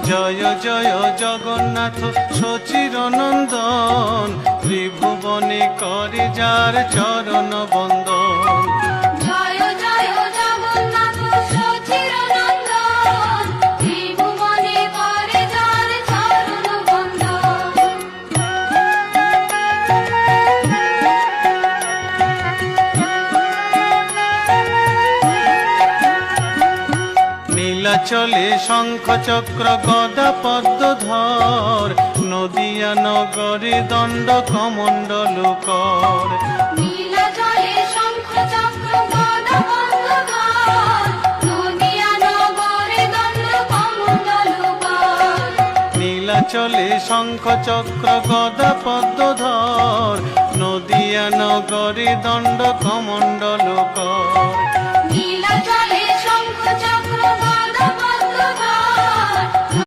জয় জয় জগন্নাথ সচির নন্দন, ত্রিভুবনে করে যার চরণ বন্দন। জয় জয় জগন্নাথ সচির নন্দন, ত্রিভুবনে করে যার চরণ বন্দন। নীলাচলে শঙ্খ চক্র গদা পদ্মধর, নদিয়া নগরে দণ্ড কমণ্ডল কর। নীলাচলে শঙ্খ চক্র গদা পদ্মধর, নদিয়া নগরে দণ্ড কমণ্ডল কর। নীলাচলে শঙ্খ চক্র গদা পদ্মধর, নদিয়া নগরে দণ্ড কমণ্ডল কর। নীলাচলে